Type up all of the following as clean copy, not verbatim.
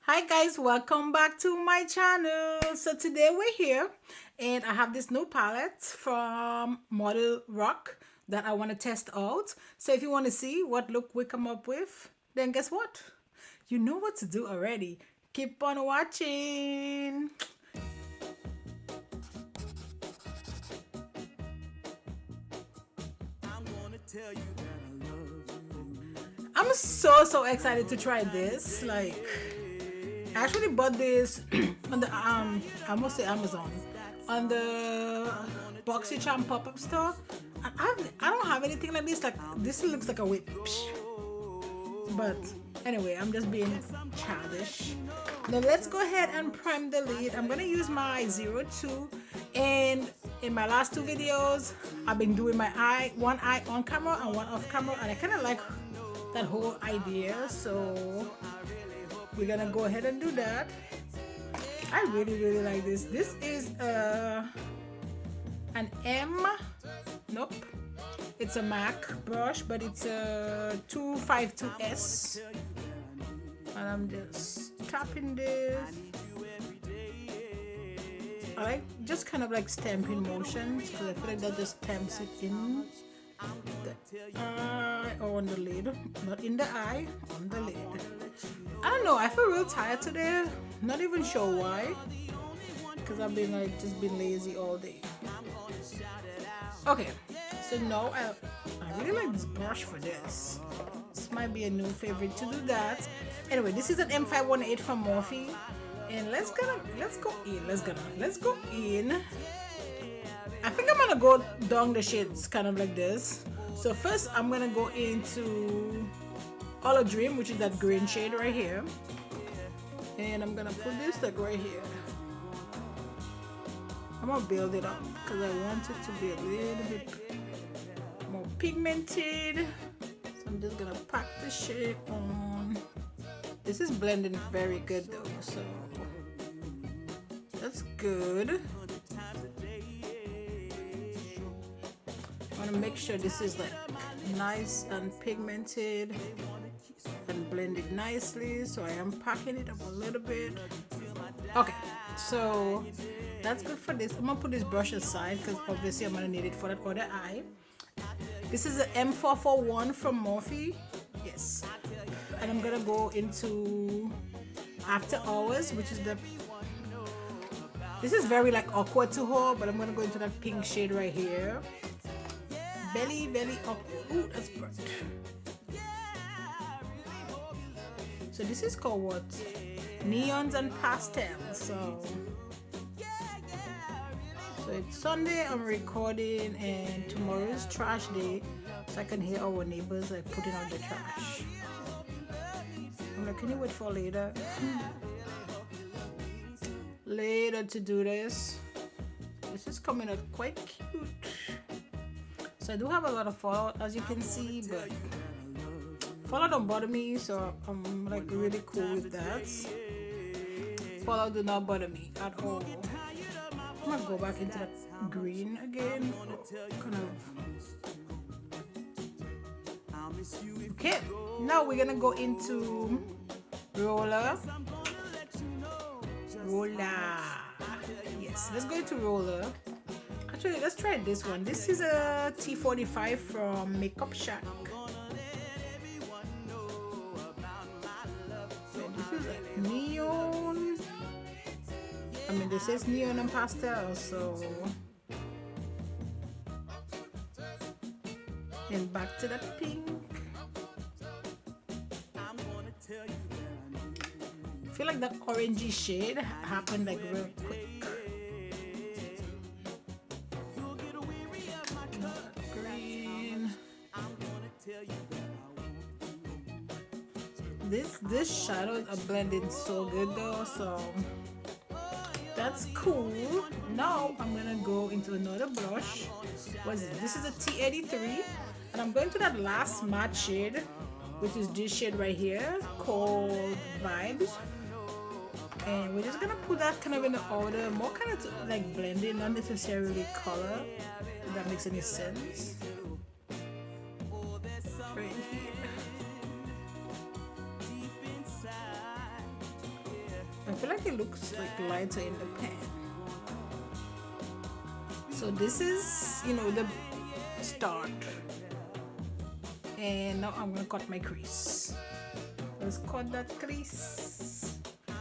Hi guys, welcome back to my channel. So today we're here and I have this new palette from Modelrock that I want to test out. So if you want to see what look we come up with, then guess what? You know what to do already. Keep on watching. I'm so excited to try this. Like, I actually bought this on the I must say Amazon, on the BoxyCharm pop-up store. And I don't have anything like this. Like, this looks like a whip. But anyway, I'm just being childish. Now let's go ahead and prime the lid. I'm gonna use my 02, and in my last two videos I've been doing my one eye on camera and one off camera, and I kind of like that whole idea, so we're gonna go ahead and do that. I really like this. This is an nope, it's a M.A.C brush, but it's a 252S, and I'm just tapping this. I like just kind of like stamping motions because I feel like that just stamps it in the eye or on the lid, not in the eye, on the lid. I don't know, I feel real tired today, not even sure why, because I've been like just been lazy all day. Okay, so now I really like this brush for this. This might be a new favorite to do that. Anyway, this is an M518 from Morphe, and let's go in. I think I'm gonna go down the shades kind of like this. So first I'm gonna go into Hollow Dream, which is that green shade right here, and I'm gonna put this like right here. I'm gonna build it up because I want it to be a little bit more pigmented. So I'm just gonna pack the shade on. This is blending very good though, so that's good. I want to make sure this is like nice and pigmented and blended nicely, so I am packing it up a little bit. Okay, so that's good for this. I'm gonna put this brush aside because obviously I'm gonna need it for that other eye. This is the M441 from Morphe, yes, and I'm gonna go into After Hours, which is this is very like awkward to hold, but I'm gonna go into that pink shade right here. Belly awkward. Ooh, that's burnt. So this is called what? Neons and Pastels. So it's Sunday, I'm recording, and tomorrow is trash day, so I can hear our neighbors like putting out the trash. I'm like, can you wait for later? Later to do this. This is coming out quite cute. So I do have a lot of fallout, as you can see, but fallout don't bother me, so I'm like really cool with that. Fallout do not bother me at all. I'm gonna go back into that green again. Kind of. Okay, now we're gonna go into roller. Yes, let's go into roller. Actually, let's try this one. This is a T45 from Makeup Shack. And this is like neon. I mean, this is neon and pastel, so. And back to that pink. I feel like that orangey shade happened like real quick. Green. This shadows are blending so good though, so that's cool. Now I'm gonna go into another blush. What is it? This is a T83, and I'm going to that last matte shade, which is this shade right here called Vibes. And we're just gonna put that kind of in the order, more kind of like blending, not necessarily color, if that makes any sense. Right here. I feel like it looks like lighter in the pan. So this is, you know, the start. And now I'm gonna cut my crease. Let's cut that crease.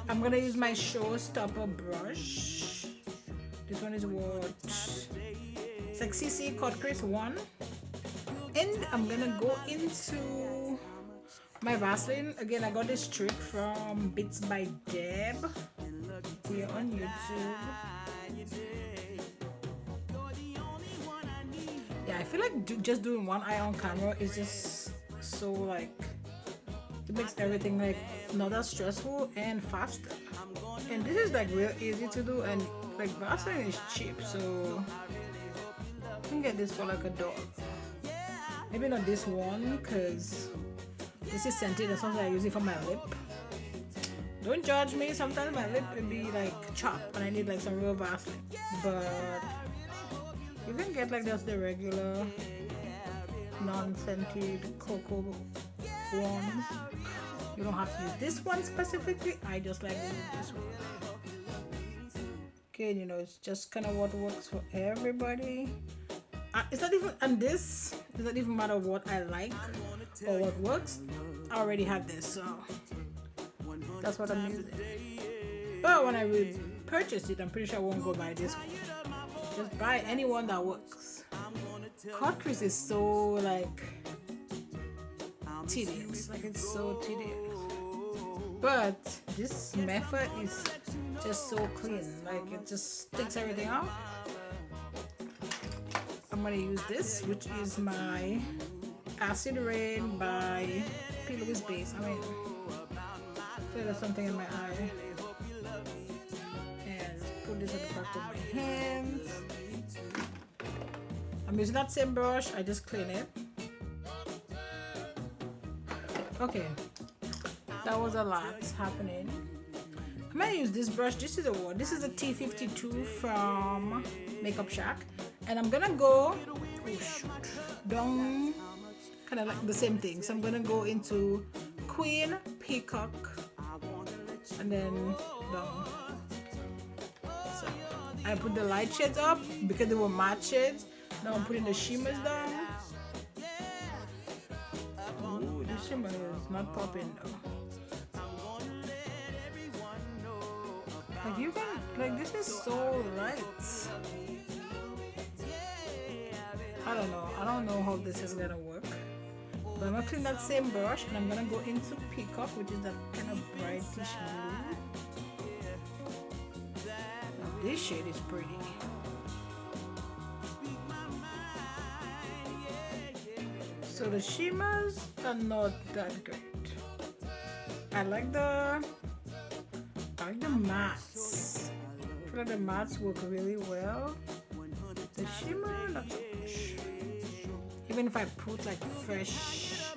I'm gonna use my Showstopper brush. This one is what? It's like CC cut crease 1. And I'm gonna go into my Vaseline. Again, I got this trick from Bits by Deb here on YouTube. Yeah, I feel like just doing one eye on camera is just so like, it makes everything like not as stressful and faster. And this is like real easy to do, and like Vaseline is cheap, so you can get this for like $1. Maybe not this one because this is scented and sometimes I use it for my lip. Don't judge me, sometimes my lip will be like chopped and I need like some real Vaseline. But you can get like just the regular non-scented cocoa ones. You don't have to use this one specifically. I just like to use this one. Okay, you know, it's just kind of what works for everybody. It's not even, and this does not even matter what I like or what works. I already have this, so that's what I'm using. But when I purchase it, I'm pretty sure I won't go buy this one. Just buy any one that works. Cut crease is so like tedious, like it's so tedious. But this method is just so clean, like it just takes everything out. I'm gonna use this, which is my Acid Rain by P.Louise Base. I mean, I feel there's something in my eye. And put this at the back of my hands. I'm using that same brush, I just clean it. Okay, that was a lot happening. I'm gonna use this brush. This is a what? This is a T52 from Makeup Shack. And I'm gonna go down, kind of like the same thing. So I'm gonna go into Queen, Peacock, and then down. So I put the light shades up because they were matte shades. Now I'm putting the shimmers down. Ooh, this shimmer is not popping though. Like you can, like this is so light. I don't know how this is gonna work, but I'm gonna clean that same brush and I'm gonna go into Peacock, which is that kind of brightish blue. Now this shade is pretty. So the shimmers are not that great. I like the mattes. I feel like the mattes work really well. The shimmer, not so much. Even if I put like fresh,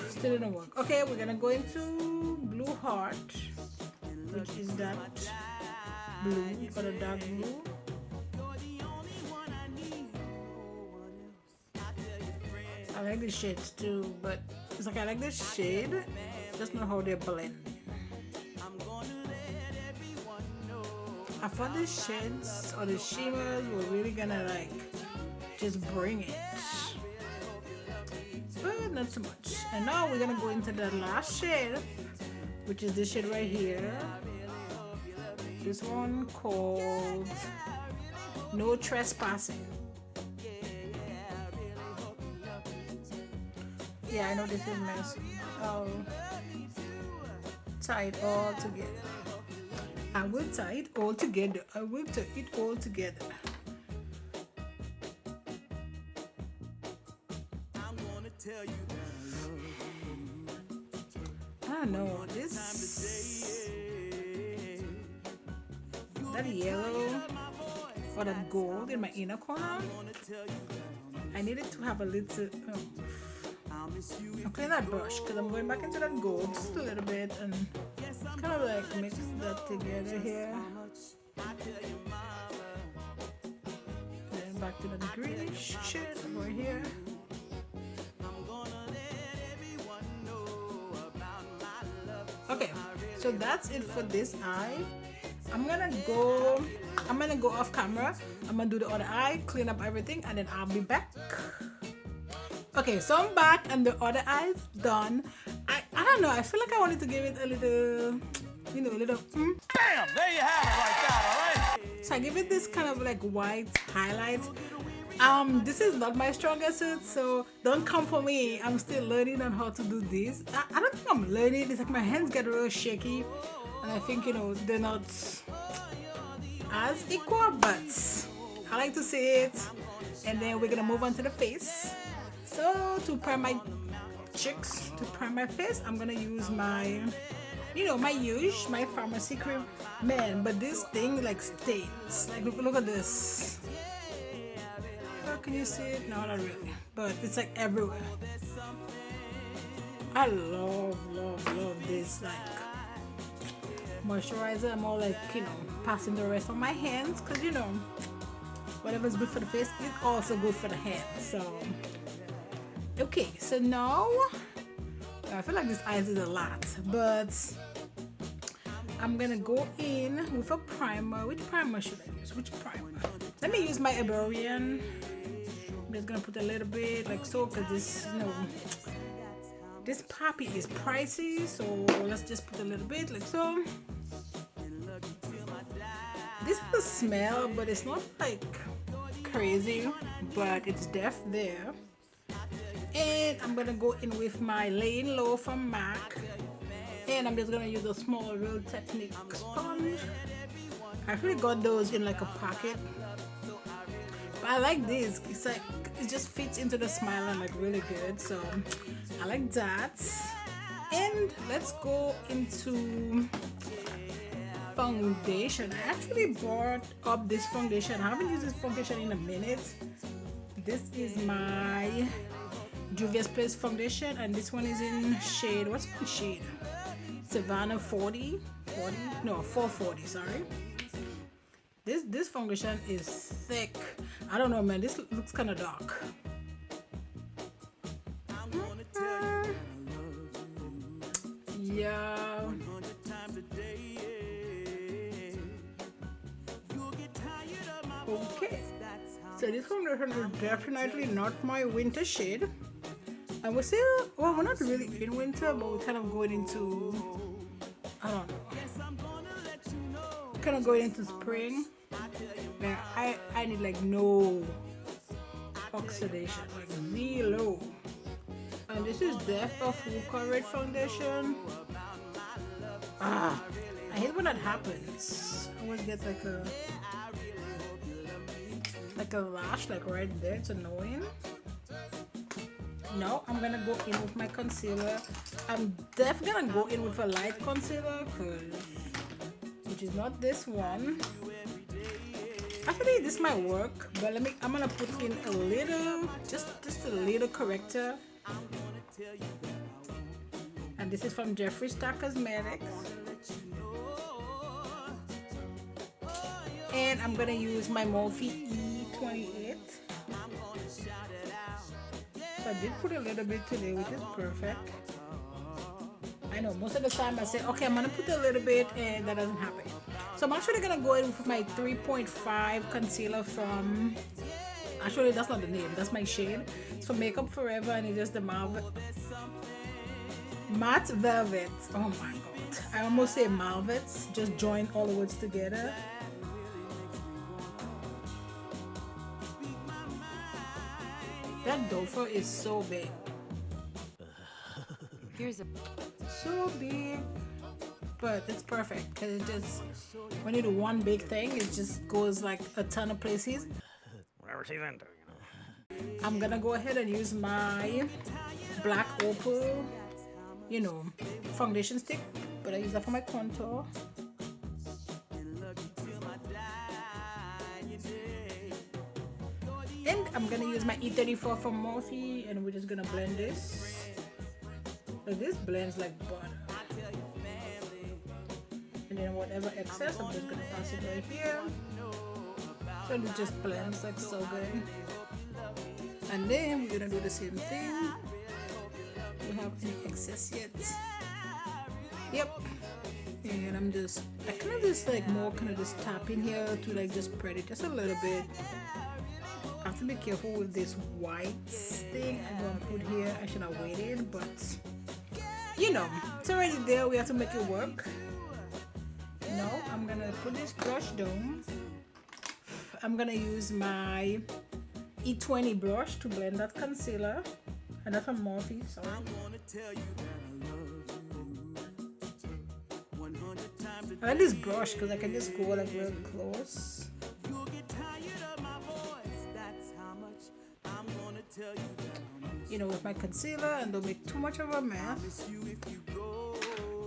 still didn't work. Okay, we're gonna go into Blue Heart, which is that blue, or the dark blue. I like the shades too, but it's like I like this shade, just not how they blend. I thought the shades or the shimmers were really gonna like just bring it, but not so much. And now we're gonna go into the last shade, which is this shade right here. This one called No Trespassing. Yeah, I know this is messy. I'll tie it all together. I will tie it all together. I will tie it all together. I don't know, this, that yellow or that gold in my inner corner, I needed to have a little, I'm cleaning that brush because I'm going back into that gold just a little bit and kind of like mix that together here. Then back to the greenish shade over here. Okay, So that's it for this eye. I'm gonna go off camera. I'm gonna do the other eye, clean up everything, and then I'll be back. Okay, so I'm back and the other eye's done. I don't know, I feel like I wanted to give it a little, you know, a little Bam! There you have it like that, alright? So I give it this kind of like white highlight. This is not my strongest suit, so don't come for me. I'm still learning on how to do this. I don't think I'm learning. It's like my hands get real shaky, and I think, you know, they're not as equal, but I like to see it. And then we're gonna move on to the face. So to prime my cheeks, to prime my face, I'm gonna use my, you know, my my pharmacy cream. Man, but this thing like stains. Like look at this. Oh, can you see it? No, not really. But it's like everywhere. I love this like moisturizer. I'm all like, you know, passing the rest on my hands, because you know, whatever's good for the face is also good for the hands. So okay, so now I feel like this eyes is a lot, but I'm gonna go in with a primer. Which primer should I use? Which primer? Let me use my Iberian. I'm just gonna put a little bit like so, because this, you know, this poppy is pricey, so let's just put a little bit like so. This is the smell, but it's not like crazy, but it's def there. And I'm gonna go in with my Laying Low from M.A.C, and I'm just gonna use a small Real Technique sponge. I actually got those in like a pocket, but I like this. It's like it just fits into the smile and like really good, so I like that. And let's go into foundation. I actually brought up this foundation. I haven't used this foundation in a minute. This is my Juvia's Place foundation, and this one is in shade, what's my shade? Savannah 440, sorry. This foundation is thick. I don't know, man, this looks kind of dark. Yeah. Okay, so this foundation is definitely not my winter shade. And we're still, well, we're not really in winter, but we're kind of going into, I don't know, kind of going into spring. Man, I need like no oxidation, like zero. And this is Depth of Full Coverage Foundation. I hate when that happens. I always get like a lash like right there. It's annoying. Now I'm gonna go in with my concealer. I'm definitely gonna go in with a light concealer, which is not this one. Actually, this might work, but I'm gonna put in a little, just a little corrector. And this is from Jeffree Star Cosmetics. And I'm gonna use my Morphe E28. So I did put a little bit today, which is perfect. I know most of the time I say, okay, I'm gonna put a little bit, and that doesn't happen. So I'm actually gonna go in with my 3.5 concealer from, actually that's not the name, that's my shade. It's from Makeup Forever, and it's just the Matte Velvet. Oh my god, I almost say Malvets, just join all the words together. That dofer is so big. So big, but it's perfect because it just, when you do one big thing, it just goes like a ton of places. Whatever she's into, you know. I'm gonna go ahead and use my Black Opal, you know, foundation stick, but I use that for my contour. And I'm gonna use my E34 from Morphe, and we're just gonna blend this. So this blends like butter. And then whatever excess, I'm just gonna pass it right here. So it just blends like so good. And then we're gonna do the same thing. We have any excess yet? Yep. And I kind of just like more kind of just tap in here to like just spread it just a little bit. I have to be careful with this white thing I'm gonna put here. I should have waited, but you know, it's already there. We have to make it work. No, I'm gonna put this brush down. I'm gonna use my E20 brush to blend that concealer, and that's from Morphe. Sorry. I like this brush because I can just go like real close. You know, with my concealer, and don't make too much of a mess.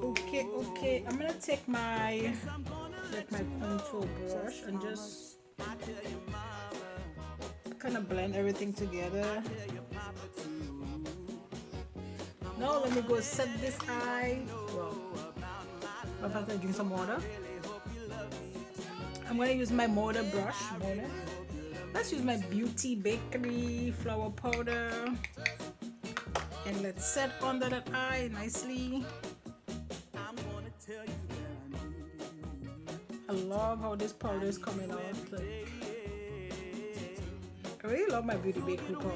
Okay, I'm gonna take my contour brush and just kind of blend everything together. Now let me go set this eye. Well, I'm about to drink some water. I'm gonna use my Moda brush. Let's use my Beauty Bakery flower powder, and let's set under that eye nicely. I love how this powder is coming out. Like, I really love my Beauty Bakery powder.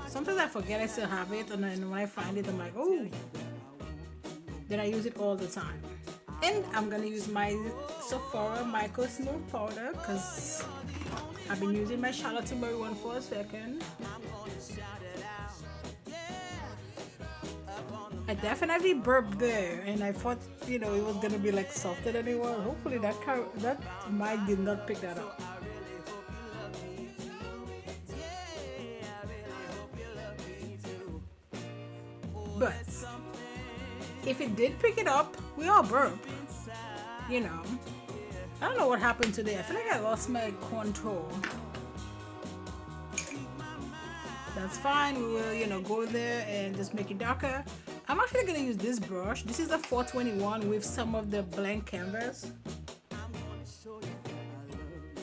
Sometimes I forget I still have it, and then when I find it, I'm like, oh. Then I use it all the time. And I'm gonna use my Sephora Micro Smooth powder because I've been using my Charlotte Tilbury one for a second. I definitely burped there, and I thought, you know, it was gonna be like softer than it was. Hopefully that mic did not pick that up. But if it did pick it up, we all burp. You know, I don't know what happened today. I feel like I lost my control. That's fine. We will, you know, go there and just make it darker. I'm actually gonna use this brush. This is a 421 with some of the blank canvas.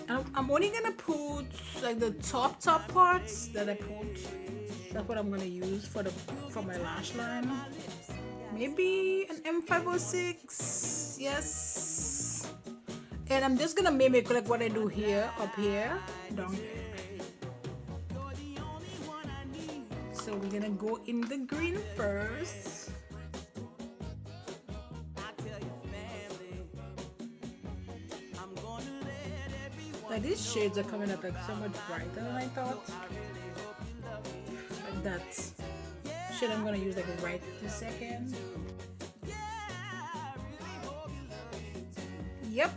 I'm only gonna put like the top parts that I put. That's what I'm gonna use for my lash line. Maybe an M506. Yes. And I'm just gonna mimic like what I do here, up here, down here. So we're gonna go in the green first. Like these shades are coming up like so much brighter than I thought. Like that shade I'm gonna use like right this second. Yep.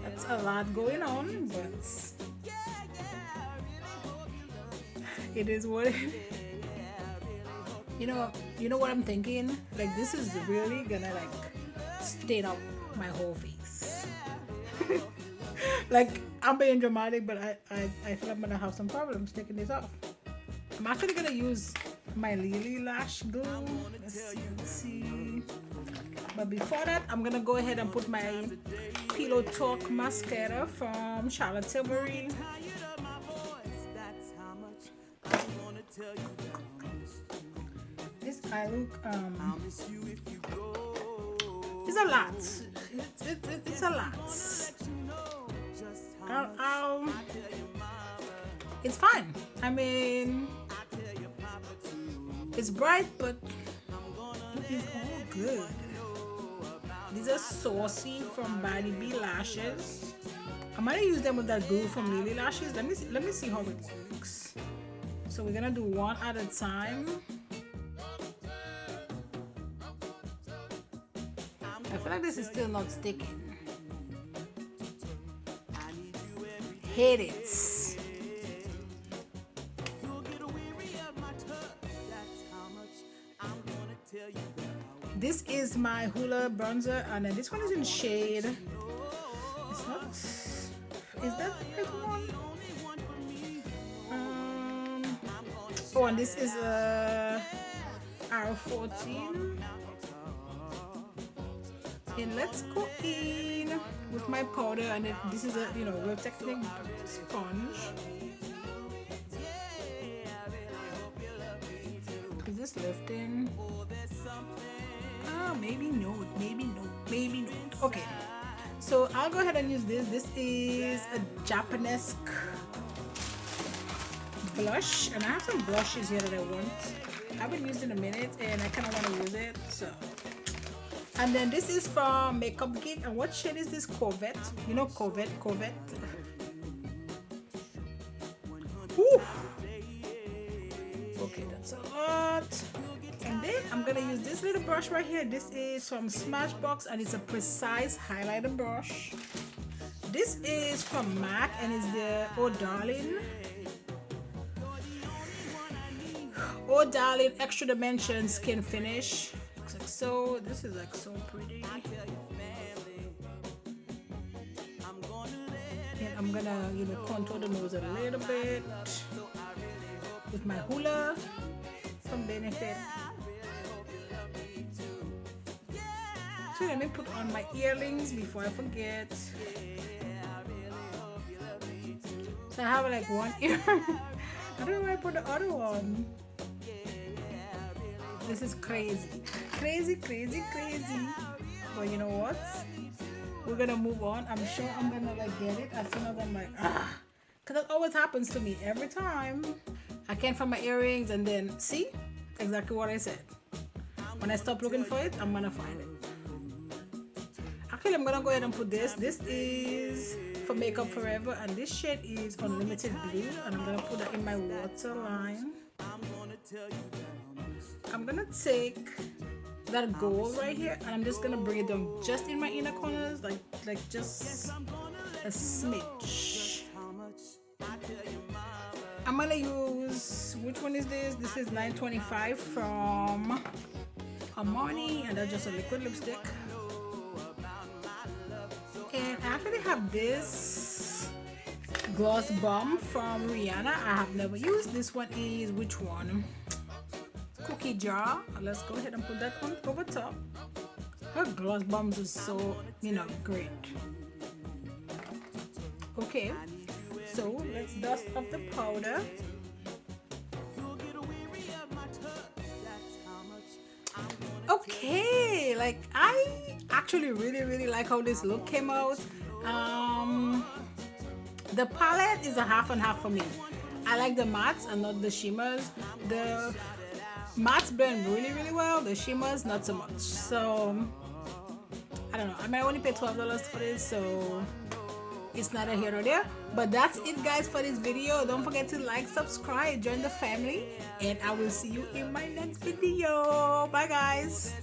That's a lot going on, but it is what it is. You know what I'm thinking? Like this is really gonna like stain out my whole face. Like I'm being dramatic, but I feel I'm gonna have some problems taking this off. I'm actually gonna use my Lily Lash Glue. Let's see. But before that, I'm gonna go ahead and put my Pillow Talk mascara from Charlotte Tilbury. This eye look it's a lot. It's a lot. It's fine. I mean, it's bright, but it's all good. These are Saucy from Body Bee Lashes. I'm gonna use them with that glue from Lily Lashes. Let me see how it works. So we're gonna do one at a time. I feel like this is still not sticking. Hate it. This is my Hoola bronzer, and then this one is in shade. It's not. Is that the one? Oh, and this is a R14. And let's go in with my powder, and then this is a real technique sponge. Is this lifting? Maybe not, maybe not, maybe not. Okay, so I'll go ahead and use this. This is a Japonesque blush, and I have some blushes here that I want. I haven't used in a minute, and I kind of want to use it. So, and then this is from Makeup Geek, and what shade is this? Corvette. You know Corvette. Whew. Okay, that's a lot. And then I'm gonna use this little brush right here. This is from Smashbox, and it's a precise highlighter brush. This is from M.A.C, and it's the Oh Darling Extra Dimension Skin Finish. Looks like so. This is like so pretty. And I'm gonna, you know, contour the nose a little bit with my hula from Benefit. So let me put on my earrings before I forget. So I have like one ear. I don't know where I put the other one. This is crazy. Crazy. But you know what? We're gonna move on. I'm sure I'm gonna like get it as soon as I'm like, because that always happens to me every time. I can't find my earrings, and then see exactly what I said. When I stop looking for it, I'm gonna find it. Actually, I'm gonna go ahead and put this. This is for Makeup Forever, and this shade is Unlimited Blue, and I'm gonna put that in my waterline. I'm gonna take that gold right here, and I'm just gonna bring it down just in my inner corners, like just a smidge. I'm gonna use, which one is this? This is 925 from Armani, and that's just a liquid lipstick. And I actually have this gloss bomb from Rihanna. I have never used. This one is, which one? Cookie Jar. Let's go ahead and put that one over top. Her gloss bombs are so, you know, great. Okay, so let's dust off the powder. Okay, like I actually really like how this look came out. The palette is a half and half for me. I like the mattes and not the shimmers. The mattes blend really well, the shimmers not so much. So I don't know, I might only pay $12 for this, so it's not a here or there. But that's it guys for this video. Don't forget to like, subscribe, join the family, and I will see you in my next video. Bye guys.